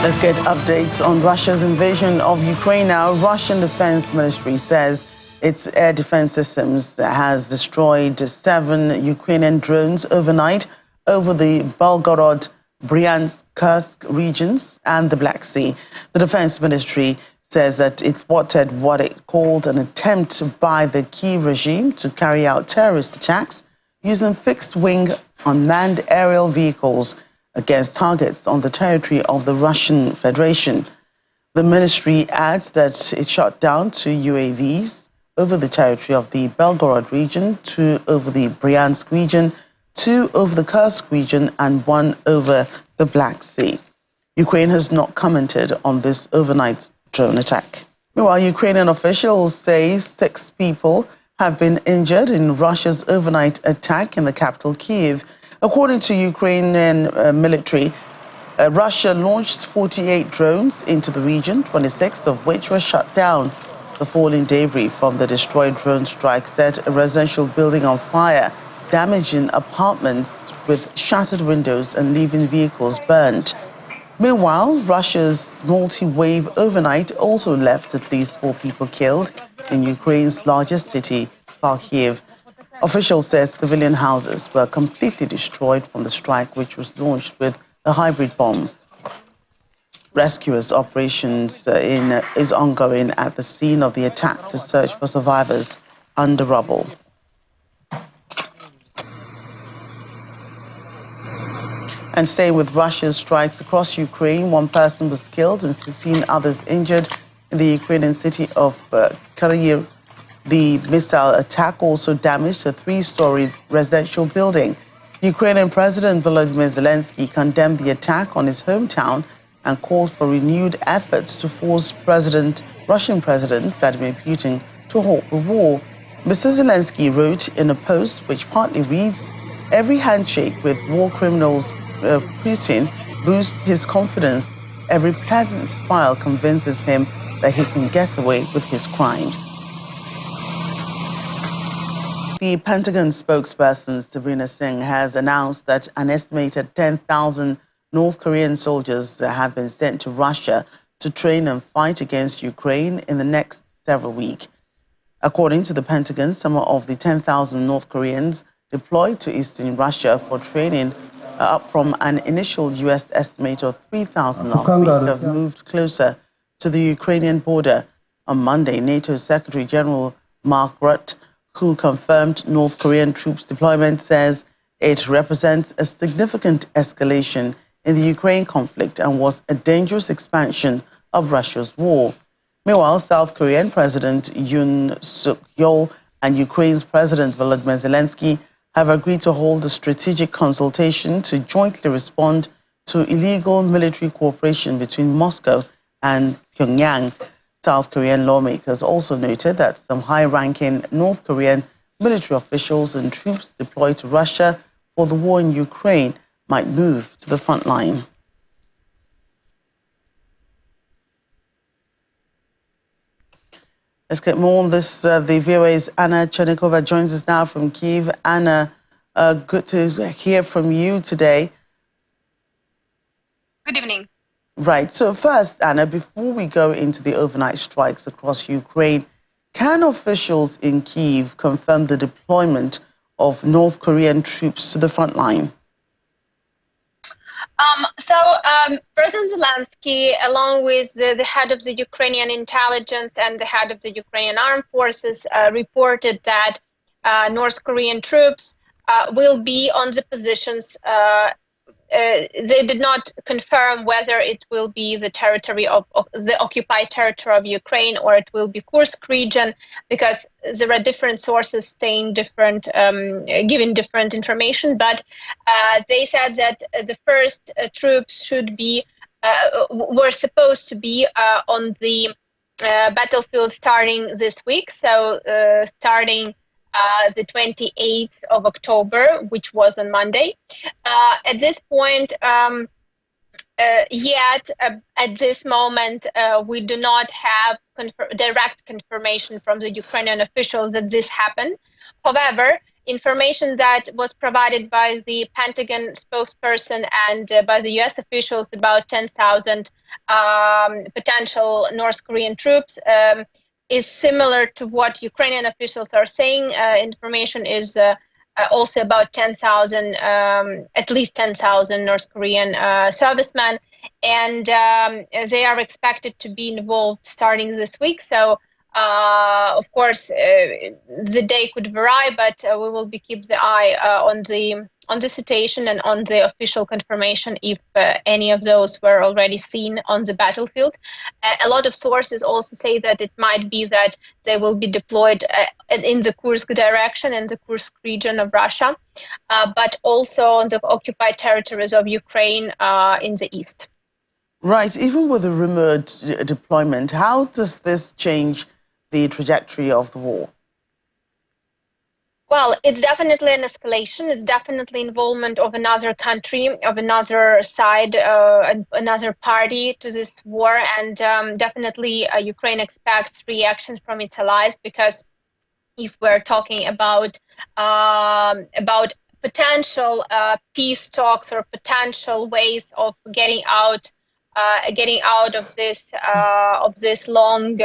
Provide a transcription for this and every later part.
Let's get updates on Russia's invasion of Ukraine now. Russian Defense Ministry says its air defense systems has destroyed 7 Ukrainian drones overnight over the Belgorod, Bryansk, Kursk regions and the Black Sea. The Defense Ministry says that it thwarted what it called an attempt by the Kyiv regime to carry out terrorist attacks using fixed-wing unmanned aerial vehicles against targets on the territory of the Russian Federation. The ministry adds that it shot down 2 UAVs over the territory of the Belgorod region, 2 over the Bryansk region, 2 over the Kursk region, and 1 over the Black Sea. Ukraine has not commented on this overnight drone attack. Meanwhile, Ukrainian officials say 6 people have been injured in Russia's overnight attack in the capital, Kyiv. According to Ukrainian military, Russia launched 48 drones into the region, 26 of which were shot down. The falling debris from the destroyed drone strike set a residential building on fire, damaging apartments with shattered windows and leaving vehicles burned. Meanwhile, Russia's multi-wave overnight also left at least 4 people killed in Ukraine's largest city, Kharkiv. Officials said civilian houses were completely destroyed from the strike, which was launched with a hybrid bomb. Rescuers' operations is ongoing at the scene of the attack to search for survivors under rubble. And staying with Russia's strikes across Ukraine, 1 person was killed and 15 others injured in the Ukrainian city of Kharkiv. The missile attack also damaged a 3-story residential building. Ukrainian President Volodymyr Zelensky condemned the attack on his hometown and called for renewed efforts to force Russian President Vladimir Putin to halt the war. Mr. Zelensky wrote in a post which partly reads, "Every handshake with war criminals Putin boosts his confidence. Every pleasant smile convinces him that he can get away with his crimes." The Pentagon spokesperson Sabrina Singh has announced that an estimated 10,000 North Korean soldiers have been sent to Russia to train and fight against Ukraine in the next several weeks. According to the Pentagon, some of the 10,000 North Koreans deployed to eastern Russia for training, up from an initial U.S. estimate of 3,000 last week, have moved closer to the Ukrainian border. On Monday, NATO Secretary General Mark Rutte, who confirmed North Korean troops deployment, says it represents a significant escalation in the Ukraine conflict and was a dangerous expansion of Russia's war. Meanwhile, South Korean President Yoon Suk-yeol and Ukraine's President Volodymyr Zelensky have agreed to hold a strategic consultation to jointly respond to illegal military cooperation between Moscow and Pyongyang. South Korean lawmakers also noted that some high-ranking North Korean military officials and troops deployed to Russia for the war in Ukraine might move to the front line. Let's get more on this. The VOA's Anna Chenikova joins us now from Kyiv. Anna, good to hear from you today. Good evening. Right. So first, Anna, before we go into the overnight strikes across Ukraine, can officials in Kyiv confirm the deployment of North Korean troops to the front line? President Zelensky, along with the head of the Ukrainian intelligence and the head of the Ukrainian armed forces, reported that North Korean troops will be on the positions. They did not confirm whether it will be the territory of the occupied territory of Ukraine or it will be Kursk region, because there are different sources saying different, giving different information. But they said that the first troops should be were supposed to be on the battlefield starting this week. So starting the 28th of October, which was on Monday. At this point, yet, at this moment, we do not have direct confirmation from the Ukrainian officials that this happened. However, information that was provided by the Pentagon spokesperson and by the U.S. officials about 10,000 potential North Korean troops is similar to what Ukrainian officials are saying. Information is also about 10,000, at least 10,000 North Korean servicemen, and they are expected to be involved starting this week. So, of course, the day could vary, but we will keep the eye on the situation and on the official confirmation if any of those were already seen on the battlefield. A lot of sources also say that it might be that they will be deployed in the Kursk direction, in the Kursk region of Russia, but also on the occupied territories of Ukraine in the east. Right. Even with the remote deployment, how does this change the trajectory of the war? Well, it's definitely an escalation. It's definitely involvement of another country, of another side, another party to this war. And definitely Ukraine expects reactions from its allies, because if we're talking about potential peace talks or potential ways of getting out of this long,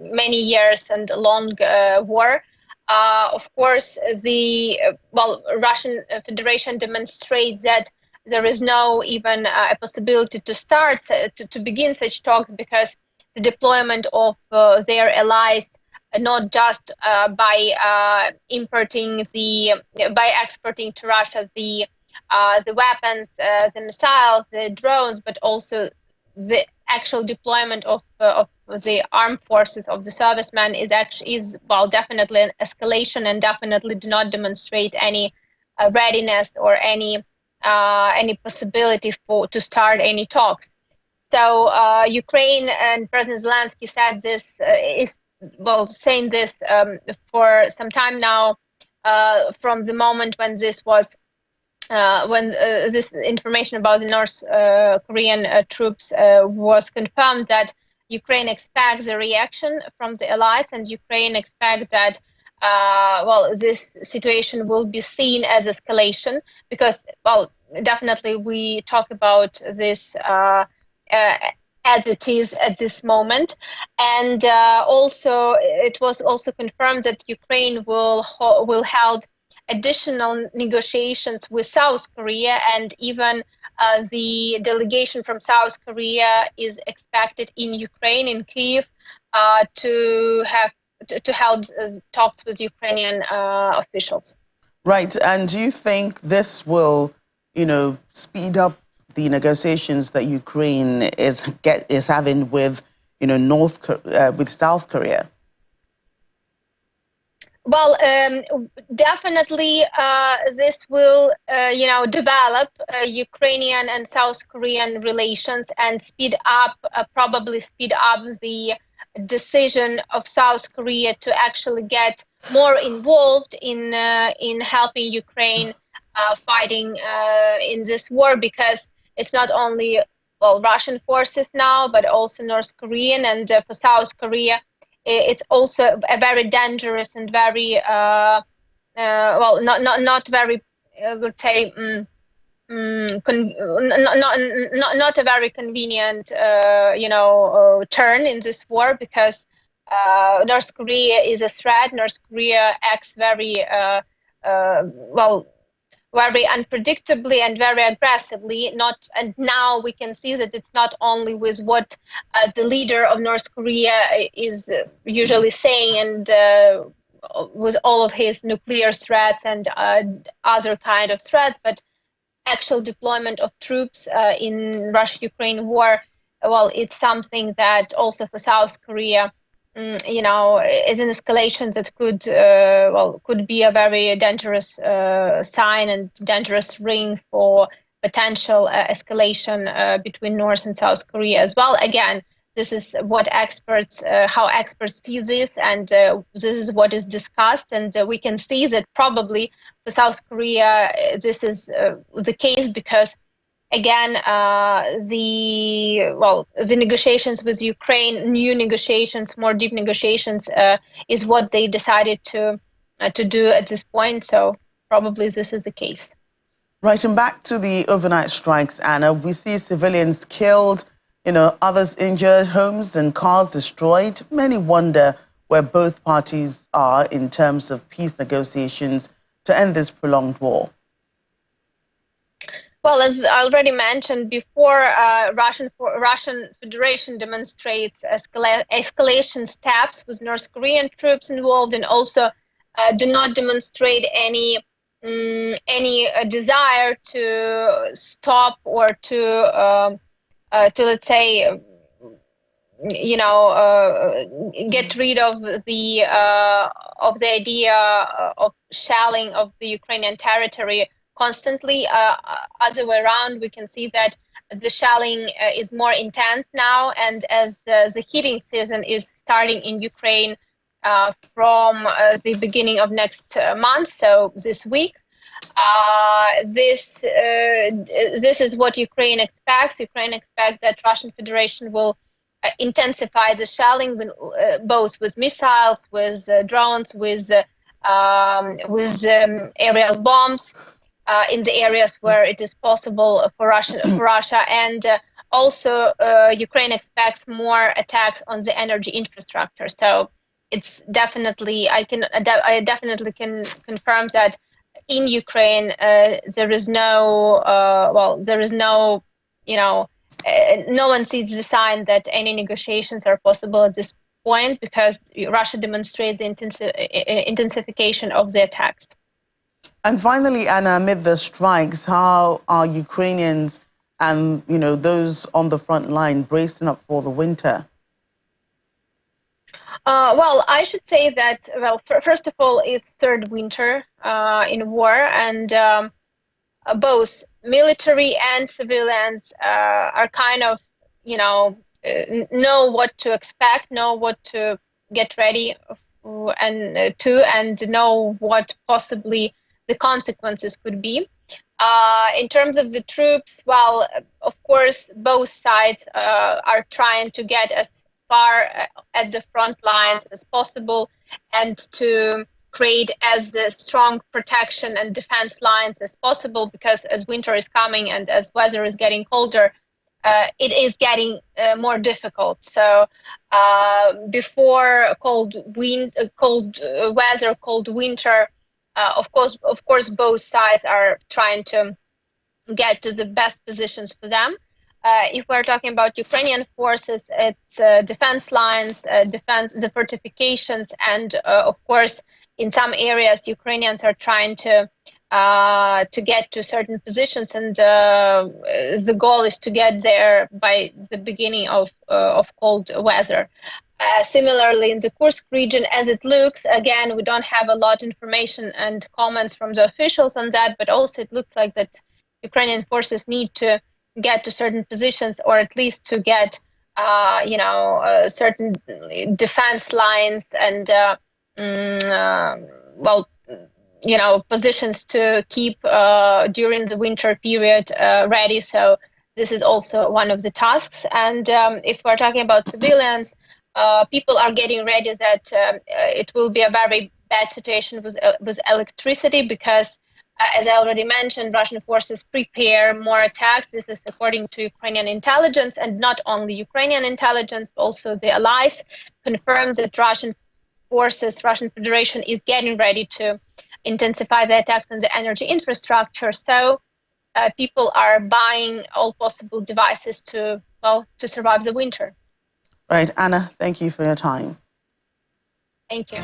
many years and long war. Of course, the Russian Federation demonstrates that there is no even a possibility to start to begin such talks, because the deployment of their allies, not just by exporting to Russia the weapons, the missiles, the drones, but also the actual deployment of the armed forces of the servicemen is definitely an escalation, and definitely do not demonstrate any readiness or any possibility to start any talks. So Ukraine and President Zelensky said this saying this for some time now, from the moment when this was. This information about the North Korean troops was confirmed, that Ukraine expects a reaction from the allies, and Ukraine expects that this situation will be seen as escalation, because definitely we talk about this as it is at this moment. And also it was also confirmed that Ukraine will hold additional negotiations with South Korea, and even the delegation from South Korea is expected in Ukraine, in Kyiv, to hold talks with Ukrainian officials. Right. And do you think this will, speed up the negotiations that Ukraine is having with, with South Korea? Well, definitely this will, develop Ukrainian and South Korean relations, and probably speed up the decision of South Korea to actually get more involved in helping Ukraine fighting in this war, because it's not only Russian forces now, but also North Korean, and for South Korea, it's also a very dangerous and very not very, let's say, not a very convenient turn in this war, because North Korea is a threat. North Korea acts very very unpredictably and very aggressively. And now we can see that it's not only with what the leader of North Korea is usually saying, and with all of his nuclear threats and other kind of threats, but actual deployment of troops in Russia-Ukraine war. Well, it's something that also for South Korea, is an escalation that could be a very dangerous sign and dangerous ring for potential escalation between North and South Korea as well. Again, this is what how experts see this, and this is what is discussed, and we can see that probably for South Korea this is the case, because again, the negotiations with Ukraine, new negotiations, more deep negotiations, is what they decided to do at this point. So probably this is the case. Right, and back to the overnight strikes, Anna. We see civilians killed, others injured, homes and cars destroyed. Many wonder where both parties are in terms of peace negotiations to end this prolonged war. Well, as I already mentioned before, Russian Federation demonstrates escalation steps with North Korean troops involved, and also do not demonstrate any desire to stop or to let's say get rid of the idea of shelling of the Ukrainian territory constantly. Other way around, we can see that the shelling is more intense now, and as the heating season is starting in Ukraine from the beginning of next month, so this week. This is what Ukraine expects. Ukraine expects that Russian Federation will intensify the shelling, both with missiles, with drones, with aerial bombs in the areas where it is possible for Russia, and also Ukraine expects more attacks on the energy infrastructure. So it's definitely I definitely can confirm that in Ukraine there is no no one sees the sign that any negotiations are possible at this point, because Russia demonstrates the intensification of the attacks. And finally, Anna, amid the strikes, how are Ukrainians and those on the front line bracing up for the winter? Well, I should say that, first of all, it's third winter in war, and both military and civilians are kind of, know what to expect, know what to get ready and know what possibly the consequences could be. In terms of the troops, well, of course, both sides are trying to get as far at the front lines as possible and to create as strong protection and defense lines as possible, because as winter is coming and as weather is getting colder, it is getting more difficult. So before cold weather, cold winter, of course, both sides are trying to get to the best positions for them. If we're talking about Ukrainian forces, it's defense lines, the fortifications, and of course, in some areas, Ukrainians are trying to get to certain positions, and the goal is to get there by the beginning of cold weather. Similarly, in the Kursk region, as it looks, again, we don't have a lot of information and comments from the officials on that, but also it looks like that Ukrainian forces need to get to certain positions, or at least to get certain defense lines and positions to keep during the winter period ready. So this is also one of the tasks. And if we're talking about civilians, people are getting ready that it will be a very bad situation with electricity, because as I already mentioned, Russian forces prepare more attacks. This is according to Ukrainian intelligence, and not only Ukrainian intelligence, but also the allies confirmed that Russian Federation is getting ready to intensify the attacks on the energy infrastructure. So people are buying all possible devices to survive the winter. Right, Anna, thank you for your time. Thank you.